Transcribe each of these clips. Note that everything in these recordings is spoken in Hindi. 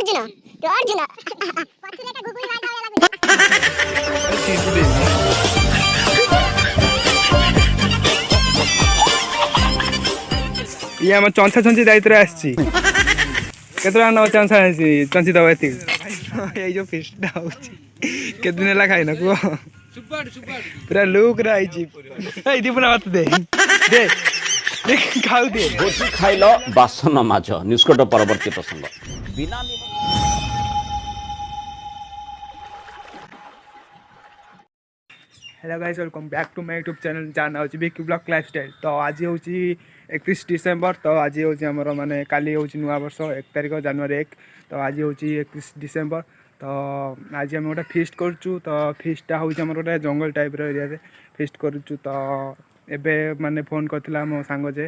अर्जुन तो अर्जुन पछिले का गुगुई मार्दा ये हम चंचा चंची दायित्व आसी केतरा न चंचा आसी चंची दवा एति ये जो फिस्ट होची केत दिन ला खाइना को पूरा लुक रहा जी ए दीपना बात दे खाऊ दे भोजी खाइल बासन माछ निष्कट परवर्ती प्रसंग बिना hello guys welcome back to my YouTube channel जाना होची बिग ब्लॉग लाइफस्टाइल। तो आज होची 31 डिसेम्बर। तो आज होची हमर माने काली होची नुआ वर्ष 1 तारिख जनवरी 1। तो आज होची 31 डिसेम्बर। तो आज हम गोटे फिस्ट करचु। तो फिस्टा होची हमर गोटे जंगल टाइप रो एरिया रे फिस्ट करचु। तो एबे माने फोन करथिला मो सांग जे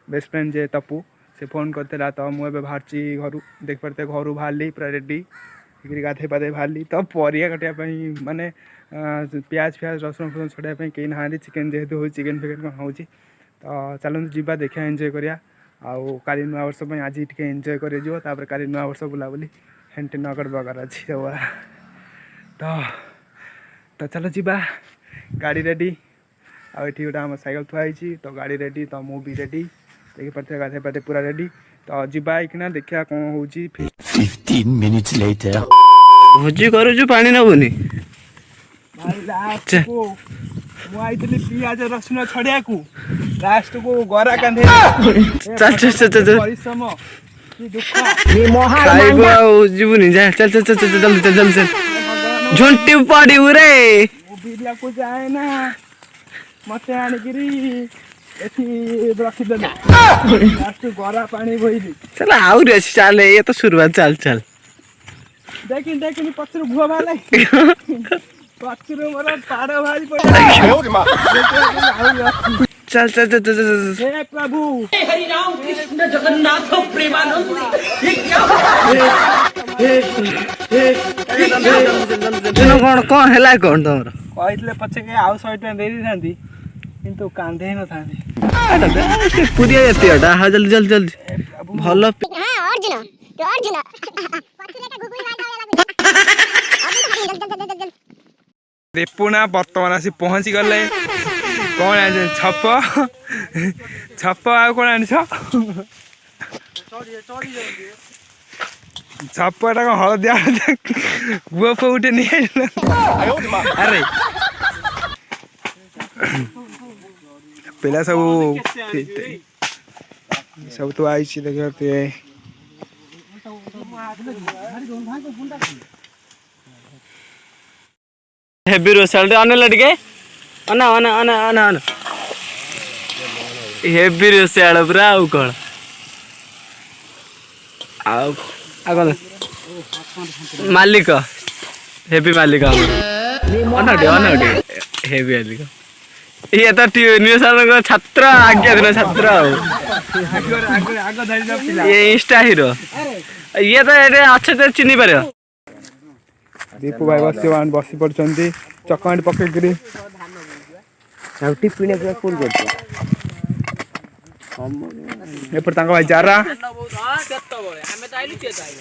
बेस्ट फ्रेंड जे तपू से फोन करथिला। तो मु एबे भारची घरु देख परते घरु भाली पूरा रेडी गाधे पाधे बाहरी। तो परिया कटिया माने प्याज फ्याज रसुण फसुण छड़ाई कहीं ना चिकेन जेहेतु हो चिकेन फिकेन कौन हो। तो चलते जीवा देखा एंजॉय करिया आउ काली नुआ वर्ष आज टे एंजॉय कर काली नुआ वर्ष बुलाबुली हेंटे नगद बगर अच्छी सब तो चलो जीवा गाड़ी रेडी आठ गोटे आम सैकेल थुआई। तो गाड़ी रेडी तो मु भी रेडी देख पारे गाधे पाधे पूरा रेडी। तो जीवा आइकिना देखिया कौन हो 15 minutes later भोजी करू पानी नबुनी पियाज रसुण छड़िया को लास्ट को गरा कांधे परिश्रम कि दुख जीवनी जा चल चल चल चल जल्दी चल जल्दी चल झुंटी पड़ी रे बिरिया को जाए ना मते आनिगिरी एथि रखी देना लास्ट गरा पानी बोइली चल आउ रे चल ये तो शुरुआत चल चल देखिन देखिन पत्थर भुआ वाले पत्थर मोर पाड़ भाई पड़ चल चल चल चल हे प्रभु हरि राम कृष्ण जगन्नाथ प्रेमानंद ये क्या कौन कौन है कौन तुम कहते पचे के आउ 100 टका दे दी किंतु कांधे न थांती पूरी एतियाटा हा जल्दी जल्दी जल्दी भल हां अर्जुन तो अर्जुन पछिले का गुगुई मार्दा रेपुना बर्तमान आसी पहुँची गले कौन आने छप छप आ कौन आने छपटा कौन हलदिया गुआ फो उठे नहीं अरे पिला सब तो आई देखते हेवी रोसाल अने लटके अना अना अना अना अना हेवी रोसाल पूरा आउ कौन आउ कौन मालिक हेवी मालिक अनटे अनटे हेवी मालिक ये तो न्यूज छात्र आज्ञा दिन छात्र ये इंस्टा हीरो ये तो अच्छे से चिन्ह पार दीपू भाई बसी पड़ते चकमाटी पकड़ फुल कर भाई जारा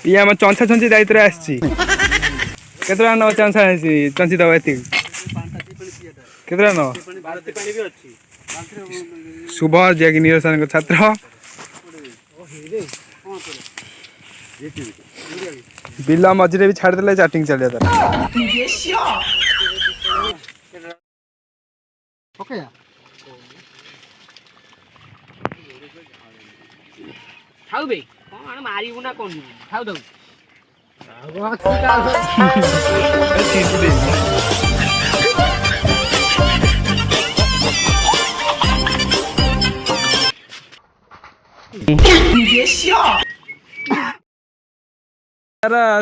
ये आम चंचा चंची दायित्व आसी केतरा न चंचा आसी चंची दवा एति केतरा न शुभ जे कि निरसन छात्र बिला मझे भी छाड़ दे चाटिंग चल जाता खाऊ बे कौन मारी ना कौन खाऊ दऊ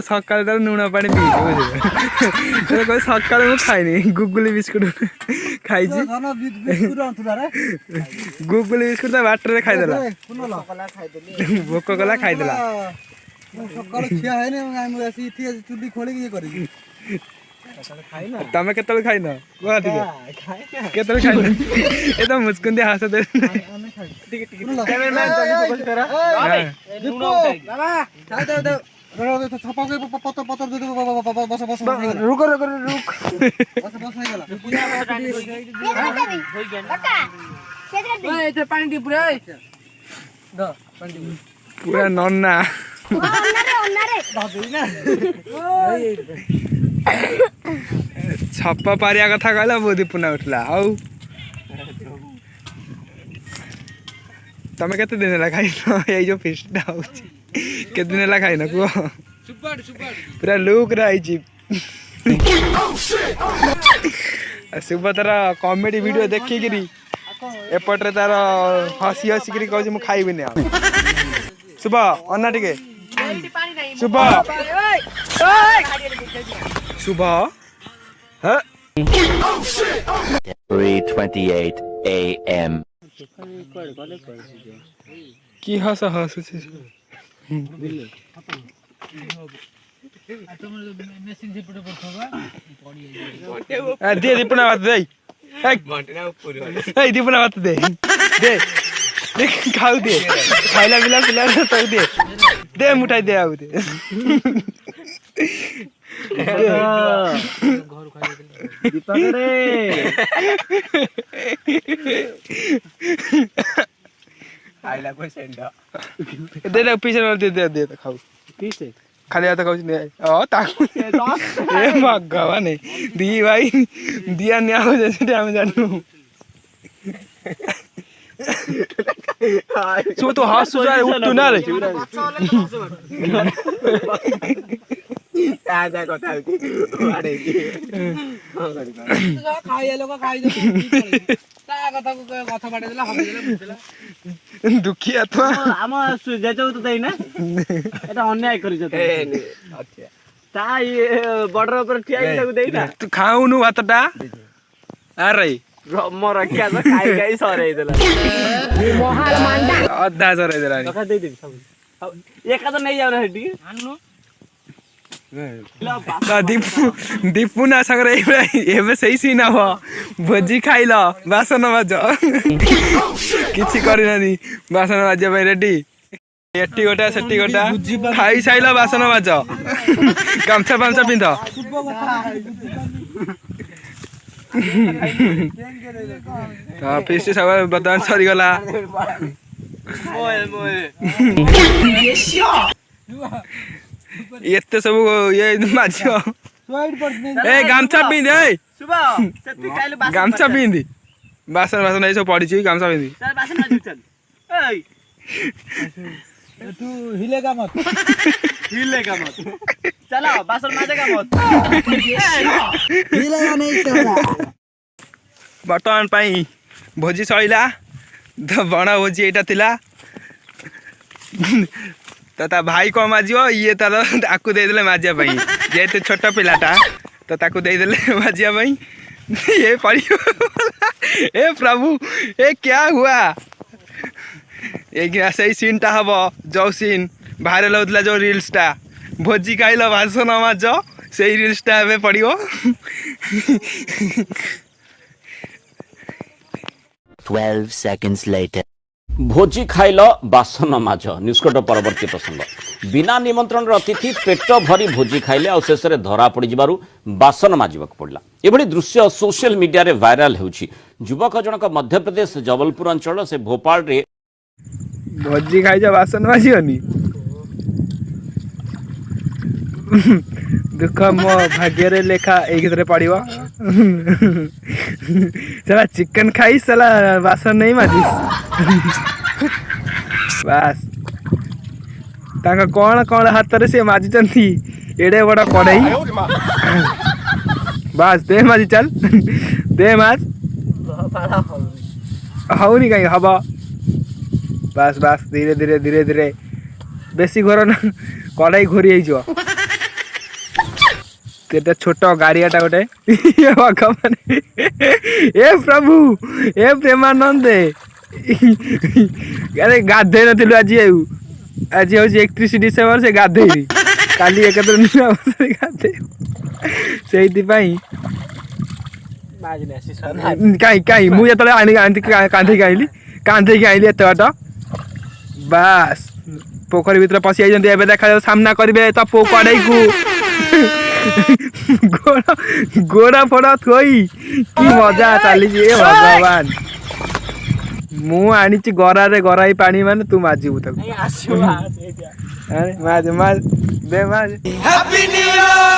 सकाल लुण पा पी कोई सकाल मुझे खाई गुगुली बिस्कुट खाई गुगुली बिस्कुट तो बाटर खाईदेला भोक कला खाईदेला तमें केतल खाइन केतल खाइन ए तो मुस्कुंदी हाथ दे रुक रुक रुक पूरा नन्ना छप्पा पारिया कथा कहला बोधी पुना उठला आउ तमे केते दिन ला खाइ ये जो फिस्टा होची केते दिन ला खाइ न को पूरा लुक रही छी सुबह तार कॉमेडी वीडियो देखी गिरी एपटे तार हसी हसी गिरी कहू मु खाइबि नै सुबह अन्ना टिके सुबह सुबह 3:28 a.m. की हस हस दे दीपना बात दे दीपना बात दे दे खाऊ दे खाइला पिला पिला तो दे मुठाई दे आउ दे दीपक रे आइला कोई सेंडा दे दे पीछे दे दे दे खाऊ पीछे खाली आता कहू नहीं ओ ताकू ए भगवान दी भाई दिया ने आओ जैसे हम जानू सो तो हाथ से उठू ना रे आजा কথা আরে খাই লোক খাই দে তা কথা কথা বাড়ে দিলা হবে দিলা বুঝলা দুঃখী আত্মা আম যেতেও তো দেই না এটা অন্যায় করিছ তো আচ্ছা তাই বর্ডার উপর ঠিয়াই তাকু দেই না তু খাউনু ভাতটা আরে মোর কি আজ খাই খাই সরাই দিলা মহাল মান্ডা অদ্ধা সরাই দিলা কথা দেই দিবি সব এক কাজ নেই যাও না হেডি আনলো दीपू ना सगरे एबे सही सीन हो भोजी खाइल बासन बाज किछि करिनानी बासन बाज भाई रेडी एटी गोटा सेटी गोटा खाई साइल बासन बाज गामछा पामछा पिंध हां फिस्ट सब बदन सरी गला मोए मोए एते सब ये माछियो ए गामछा पिंध ए सुबह सेती काइले बासन गामछा पिंध बासन बासन ए सब पड़ी छी गामछा पिंध चल बासन ना चल ए तू हिलेगा मत चलो बासन माजेगा मत हिलेगा नहीं चला बर्तमान पाई भोजी सइला द बणा भोजी एटा थिला तो ता भाई को माजियो ये तार ताकू दे देले माजिया भाई जेते छोटा पिलाटा तो ताकू दे देले माजिया भाई ये पड़ियो ए प्रभु ए क्या हुआ एक सही सीन टा हबो जो सीन भाइरल होतला जो रील्स टा भोजी खाइलो भाषण माजो सही रील्स टा एबे पड़ियो 12 seconds later. भोजी खाइल बासन माझ निष्कट परवर्ती प्रसंग बिना निमंत्रण अतिथि पेट भरी भोजी खाइले और शेष में धरा पड़ बासन माजिबाक पड़ा एभली दृश्य सोशल मीडिया रे वायरल होउछि युवक जनक मध्य प्रदेश जबलपुर अंचल से भोपाल रे भोजी खाइ जा बासन माजियोनी दुख मो भाग्य रे लेखा एक रे पड़िबो चला चिकन खाई साला बासन नहीं माजिस बस ताका कौन कौन हाथ रे से माजी चंती एडे बड़ा कड़ाई बस दे माजी चल दे माज हाउनी कहीं हवा बस बस धीरे धीरे धीरे धीरे बेसी घर ना कड़ाई घोरी हो केटा छोट गाड़ियाटा गोटे ये भगवान ए प्रभु ए प्रेमानंद अरे गाधे नथिलु आज आज हूँ 31 डिसेम्बर से गाधे काली एक गाधे से कहीं कहीं मुझे कांधे आइली एत बाट बस पोखरी भितर पशि आइछन्ती एबे देखा सामना करिवे त पो कड़ाई को गोड़ा फोड़ा थोई कि मजा चली भगवान मु आनी गरारे गराई पानी माने तू माजिबू तक अरे माज माज दे माज हैप्पी न्यू ईयर